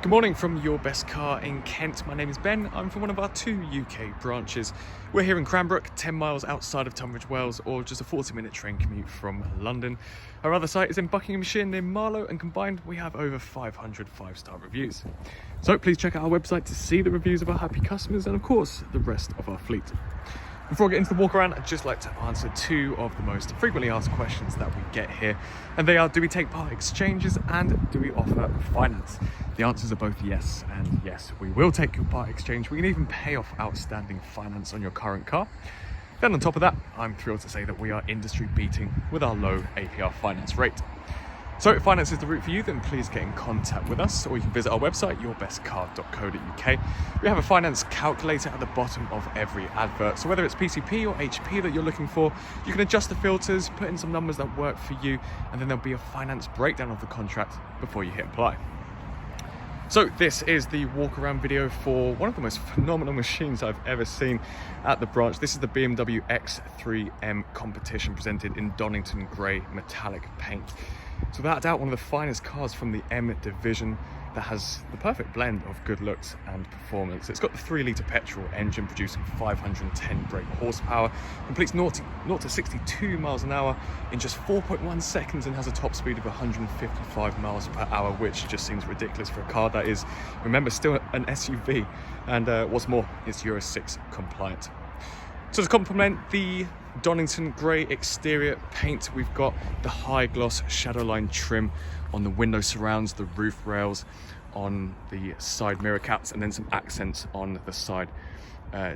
Good morning from Your Best Car in Kent. My name is Ben. I'm from one of our 2 UK branches. We're here in Cranbrook, 10 miles outside of Tunbridge Wells, or just a 40-minute train commute from London. Our other site is in Buckinghamshire near Marlow, and combined we have over 500 5-star reviews. So please check out our website to see the reviews of our happy customers and of course the rest of our fleet. Before I get into the walk around, I'd just like to answer 2 of the most frequently asked questions that we get here. And they are, do we take part exchanges and do we offer finance? The answers are both yes and yes. We will take your part exchange. We can even pay off outstanding finance on your current car. Then on top of that, I'm thrilled to say that we are industry beating with our low APR finance rate. So if finance is the route for you, then please get in contact with us, or you can visit our website, yourbestcar.co.uk. We have a finance calculator at the bottom of every advert. So whether it's PCP or HP that you're looking for, you can adjust the filters, put in some numbers that work for you, and then there'll be a finance breakdown of the contract before you hit apply. So this is the walk around video for one of the most phenomenal machines I've ever seen at the branch. This is the BMW X3M competition presented in Donington grey metallic paint. So without doubt, one of the finest cars from the M division that has the perfect blend of good looks and performance. It's got the 3-litre petrol engine producing 510 brake horsepower, completes 0 to 62 miles an hour in just 4.1 seconds and has a top speed of 155 miles per hour, which just seems ridiculous for a car that is, remember, still an SUV, and what's more, it's Euro 6 compliant. So to complement the Donington grey exterior paint, we've got the high gloss shadowline trim on the window surrounds, the roof rails, on the side mirror caps, and then some accents on the side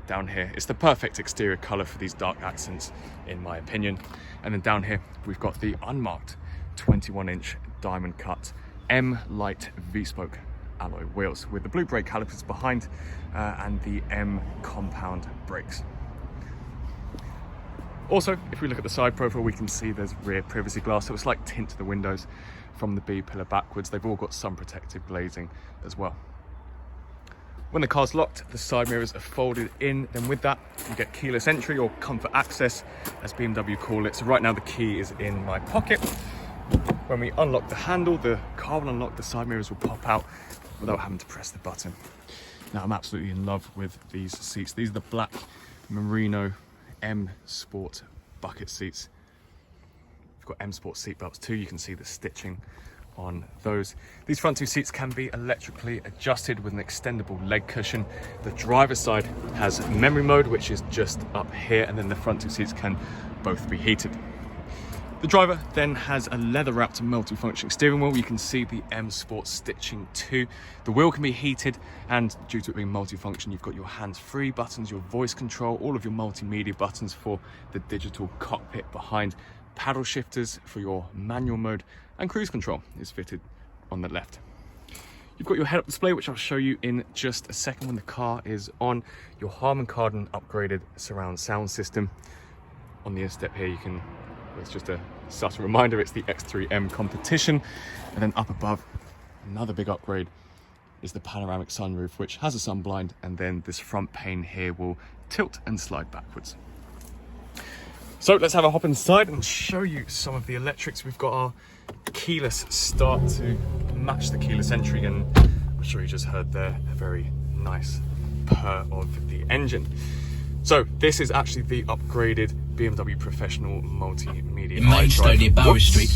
down here. It's the perfect exterior colour for these dark accents, in my opinion. And then down here, we've got the unmarked 21-inch diamond cut M Light V-spoke alloy wheels with the blue brake calipers behind and the M compound brakes. Also, if we look at the side profile, we can see there's rear privacy glass, so it's like tint to the windows from the B pillar backwards. They've all got sun protective glazing as well. When the car's locked, the side mirrors are folded in. Then with that, you get keyless entry or comfort access, as BMW call it. So right now the key is in my pocket. When we unlock the handle, the car will unlock, the side mirrors will pop out without having to press the button. Now I'm absolutely in love with these seats. These are the black merino M Sport bucket seats. We've got M Sport seat belts too. You can see the stitching on those. These front 2 seats can be electrically adjusted with an extendable leg cushion. The driver's side has memory mode, which is just up here, and then the front 2 seats can both be heated. The driver then has a leather-wrapped multi-functioning steering wheel. You can see the M Sport stitching too. The wheel can be heated, and due to it being multi-function, you've got your hands-free buttons, your voice control, all of your multimedia buttons for the digital cockpit behind, paddle shifters for your manual mode, and cruise control is fitted on the left. You've got your head-up display, which I'll show you in just a second when the car is on. Your Harman Kardon upgraded surround sound system. On the instep here, you can, it's just a subtle reminder, it's the X3M competition. And then up above, another big upgrade is the panoramic sunroof, which has a sun blind, and then this front pane here will tilt and slide backwards. So let's have a hop inside and show you some of the electrics. We've got our keyless start to match the keyless entry, and I'm sure you just heard there a very nice purr of the engine. So this is actually the upgraded BMW Professional Multimedia Maidstone near Bower Street.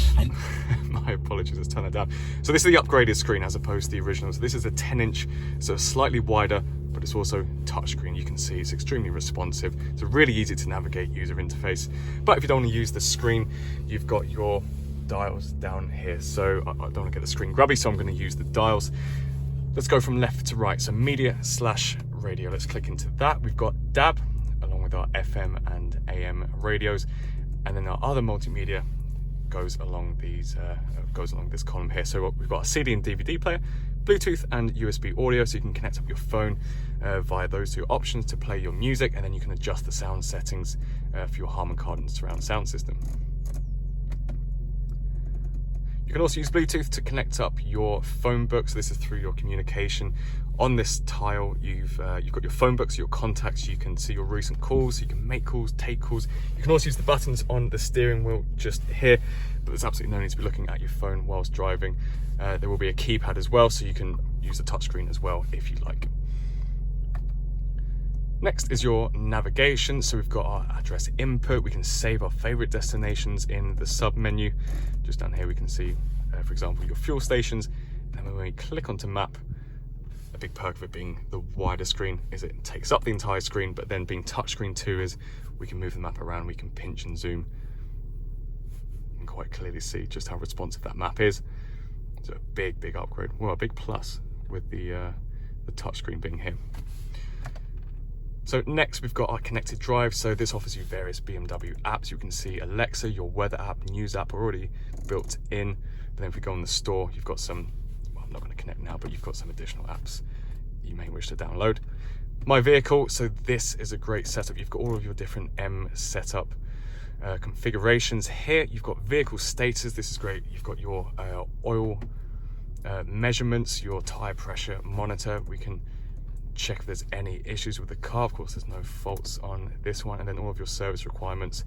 My apologies, let's turn that down. So this is the upgraded screen as opposed to the original. So this is a 10-inch, so slightly wider, but it's also touchscreen. You can see it's extremely responsive. It's a really easy to navigate user interface. But if you don't want to use the screen, you've got your dials down here. So I don't want to get the screen grubby, so I'm going to use the dials. Let's go from left to right. So media/radio. Let's click into that. We've got DAB, along with our FM and AM radios, and then our other multimedia goes along this column here. So we've got a CD and DVD player, Bluetooth and USB audio, so you can connect up your phone via those 2 options to play your music, and then you can adjust the sound settings for your Harman Kardon surround sound system. You can also use Bluetooth to connect up your phone book. So this is through your communication. On this tile, you've got your phone books, your contacts. You can see your recent calls. You can make calls, take calls. You can also use the buttons on the steering wheel just here, but there's absolutely no need to be looking at your phone whilst driving. There will be a keypad as well, so you can use the touchscreen as well if you like. Next is your navigation. So we've got our address input. We can save our favorite destinations in the sub menu. Just down here we can see, for example, your fuel stations. And then when we click onto map, a big perk of it being the wider screen is it takes up the entire screen, but then being touchscreen too is we can move the map around, we can pinch and zoom and quite clearly see just how responsive that map is. So a big upgrade, well, a big plus with the touchscreen being here. So next we've got our connected drive. So this offers you various BMW apps. You can see Alexa, your weather app, news app are already built in. But then if we go in the store, you've got some, well, I'm not going to connect now, but you've got some additional apps you may wish to download. My vehicle, so this is a great setup. You've got all of your different M setup configurations. Here you've got vehicle status. This is great. You've got your oil measurements, your tire pressure monitor. We can check if there's any issues with the car. Of course, there's no faults on this one. And then all of your service requirements,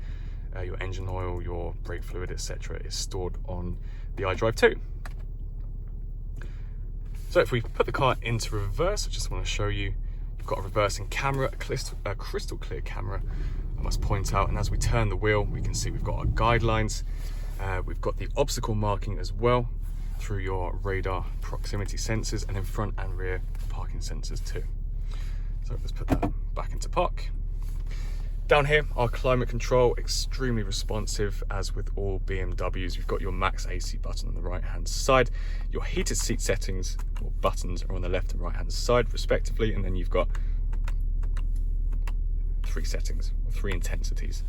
your engine oil, your brake fluid, etc. is stored on the iDrive 2. So if we put the car into reverse, I just want to show you, you've got a reversing camera, a crystal clear camera, I must point out. And as we turn the wheel, we can see we've got our guidelines. We've got the obstacle marking as well through your radar proximity sensors, and then front and rear parking sensors too. So let's put that back into park. Down here, our climate control, extremely responsive as with all BMWs. You've got your max AC button on the right hand side. Your heated seat settings or buttons are on the left and right hand side respectively, and then you've got 3 settings or 3 intensities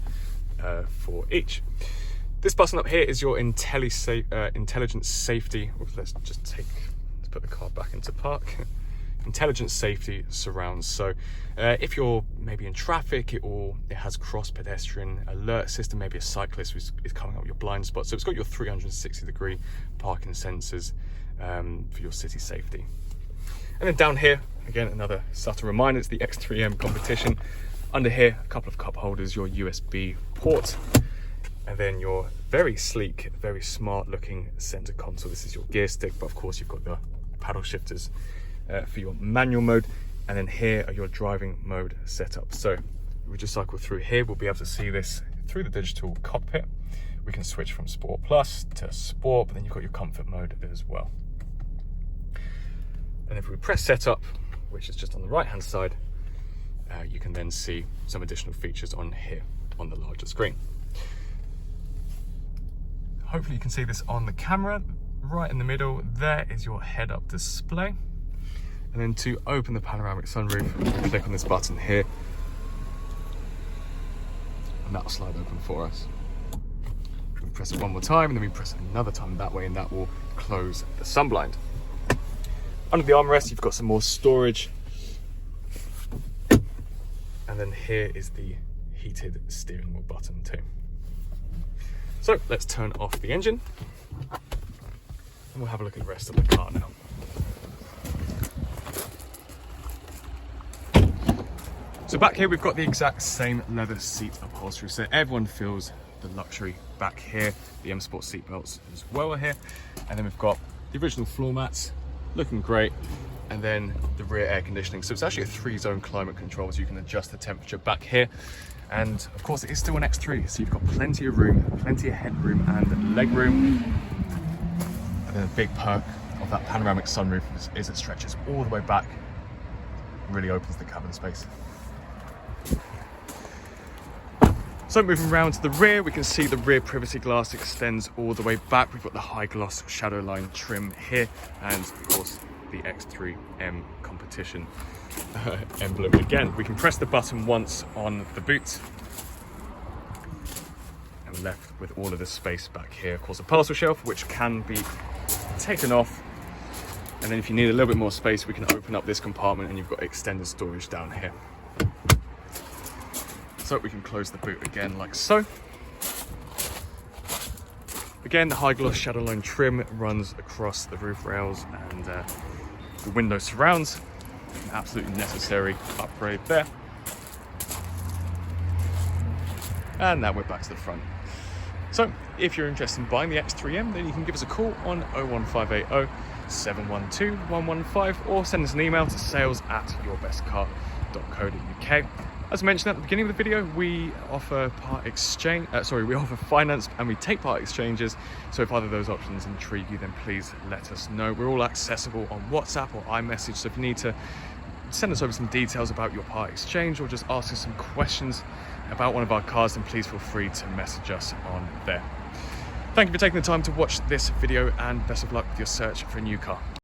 for each. This button up here is your intelligent safety. Let's put the car back into park. Intelligent safety surrounds. So if you're maybe in traffic, it has cross pedestrian alert system, maybe a cyclist is coming up your blind spot. So it's got your 360-degree parking sensors for your city safety. And then down here, again, another subtle reminder, it's the X3M competition. Under here, a couple of cup holders, your USB port, and then your very sleek, very smart looking center console. This is your gear stick, but of course you've got the paddle shifters for your manual mode. And then here are your driving mode setup. So if we just cycle through here, we'll be able to see this through the digital cockpit. We can switch from Sport Plus to Sport, but then you've got your comfort mode as well. And if we press setup, which is just on the right hand side, you can then see some additional features on here on the larger screen. Hopefully you can see this on the camera. Right in the middle, there is your head-up display. And then to open the panoramic sunroof, click on this button here, and that'll slide open for us. We press it one more time, and then we press it another time that way, and that will close the sunblind. Under the armrest, you've got some more storage. And then here is the heated steering wheel button too. So let's turn off the engine and we'll have a look at the rest of the car now. So back here we've got the exact same leather seat upholstery, so everyone feels the luxury back here. The M Sport seat belts as well are here, and then we've got the original floor mats looking great, and then the rear air conditioning. So it's actually a 3-zone climate control, so you can adjust the temperature back here. And of course it is still an X3, so you've got plenty of room, plenty of headroom and leg room. And then a big perk of that panoramic sunroof is it stretches all the way back, really opens the cabin space. So moving around to the rear, we can see the rear privacy glass extends all the way back. We've got the high gloss shadow line trim here, and of course the X3M competition emblem again. We can press the button once on the boot and we're left with all of the space back here. Of course, a parcel shelf which can be taken off, and then if you need a little bit more space, we can open up this compartment and you've got extended storage down here. So we can close the boot again like so. Again, the high gloss shadow line trim runs across the roof rails and the window surrounds. An absolutely necessary upgrade there. And now we're back to the front. So if you're interested in buying the X3M, then you can give us a call on 01580 712-115, or send us an email to sales@yourbestcar.co.uk. As mentioned at the beginning of the video, we offer we offer finance and we take part exchanges. So if either of those options intrigue you, then please let us know. We're all accessible on WhatsApp or iMessage. So if you need to send us over some details about your part exchange or just ask us some questions about one of our cars, then please feel free to message us on there. Thank you for taking the time to watch this video, and best of luck with your search for a new car.